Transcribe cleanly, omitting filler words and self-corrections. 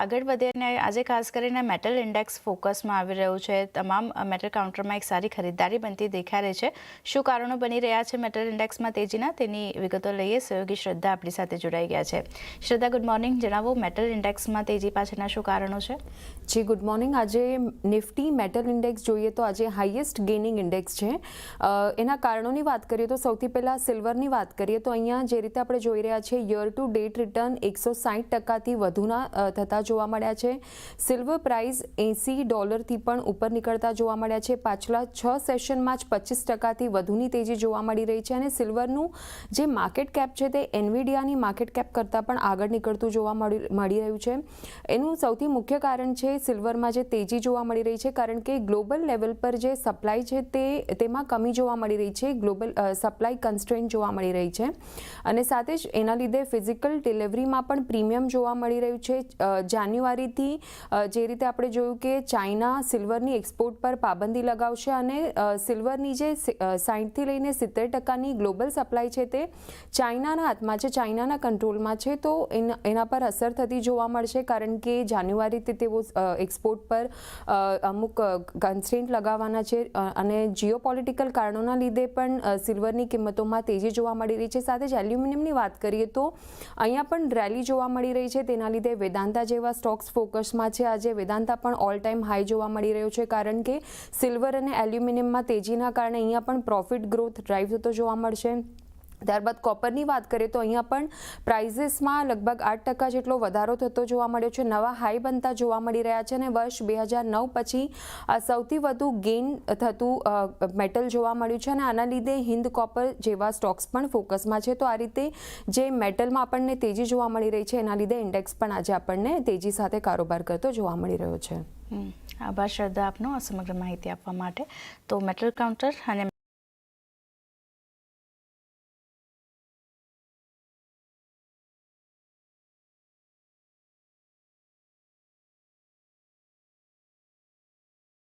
આગળ વધીએ અને આજે ખાસ કરીને મેટલ ઇન્ડેક્સ ફોકસમાં આવી રહ્યું છે. તમામ મેટલ કાઉન્ટરમાં એક સારી ખરીદારી બનતી દેખાઈ રહી છે. શું કારણો બની રહ્યા છે મેટલ ઇન્ડેક્સમાં તેજીના, તેની વિગતો લઈએ. સહયોગી શ્રદ્ધા આપણી સાથે જોડાઈ ગયા છે. શ્રદ્ધા, ગુડ મોર્નિંગ. જણાવો, મેટલ ઇન્ડેક્સમાં તેજી પાછળના શું કારણો છે? જી ગુડ મોર્નિંગ. આજે નિફ્ટી મેટલ ઇન્ડેક્સ જોઈએ તો આજે હાઈએસ્ટ ગેઇનિંગ ઇન્ડેક્સ છે. એના કારણોની વાત કરીએ તો સૌથી પહેલાં સિલ્વરની વાત કરીએ તો અહીંયા જે રીતે આપણે જોઈ રહ્યા છીએ યર ટુ ડેટ રિટર્ન 160%થી વધુના થતા જોવા મળ્યા છે. સિલ્વર પ્રાઇસ $80 પણ ઉપર નીકળતા જોવા મળ્યા છે. પાછલા 6 સેશનમાં જ 25%થી વધુની તેજી જોવા મળી રહી છે અને સિલ્વરનું જે માર્કેટ કેપ છે તે એનવીડિયાની માર્કેટ કેપ કરતાં પણ આગળ નીકળતું જોવા મળી રહ્યું છે. એનું સૌથી મુખ્ય કારણ છે સિલ્વરમાં જે તેજી જોવા મળી રહી છે, કારણ કે ગ્લોબલ લેવલ પર જે સપ્લાય છે તેમાં કમી જોવા મળી રહી છે. ગ્લોબલ સપ્લાય કન્સ્ટ્રેન્ટ જોવા મળી રહી છે અને સાથે જ એના લીધે ફિઝિકલ ડિલિવરીમાં પણ પ્રીમિયમ જોવા મળી રહ્યું છે. જાન્યુઆરીથી જે રીતે આપણે જોયું કે ચાઇના સિલ્વરની એક્સપોર્ટ પર પાબંદી લગાવશે અને સિલ્વરની જે 60થી લઈને 70%ની ગ્લોબલ સપ્લાય છે તે ચાઇનાના હાથમાં છે, ચાઇનાના કંટ્રોલમાં છે. તો એના પર અસર થતી જોવા મળશે, કારણ કે જાન્યુઆરીથી તેઓ એક્સપોર્ટ પર અમુક કન્સ્ટ્રેન્ટ લગાવવાના છે અને જીઓપોલિટિકલ કારણોના લીધે પણ સિલ્વરની કિંમતોમાં તેજી જોવા મળી રહી છે. સાથે જ એલ્યુમિનિયમની વાત કરીએ તો અહીંયા પણ રેલી જોવા મળી રહી છે. તેના લીધે વેદાંતા જેવા સ્ટોક્સ ફોકસમાં છે. આજે વેદાંતા પણ ઓલ ટાઈમ હાઈ જોવા મળી રહ્યો છે, કારણ કે સિલ્વર અને એલ્યુમિનિયમમાં તેજીના કારણે અહીંયા પણ પ્રોફિટ ગ્રોથ ડ્રાઈવ થતો જોવા મળશે. ત્યારબાદ કોપરની વાત કરીએ તો અહીંયા પણ પ્રાઇઝીસમાં લગભગ 8% જેટલો વધારો થતો જોવા મળ્યો છે. નવા હાઈ બનતા જોવા મળી રહ્યા છે અને વર્ષ 2009 પછી સૌથી વધુ ગેઇન થતું મેટલ જોવા મળ્યું છે અને આના લીધે હિન્દ કોપર જેવા સ્ટોક્સ પણ ફોકસમાં છે. તો આ રીતે જે મેટલમાં આપણને તેજી જોવા મળી રહી છે એના લીધે ઇન્ડેક્સ પણ આજે આપણને તેજી સાથે કારોબાર કરતો જોવા મળી રહ્યો છે. આભાર શ્રદ્ધા આપનો આ સમગ્ર માહિતી આપવા માટે. તો મેટલ કાઉન્ટર અને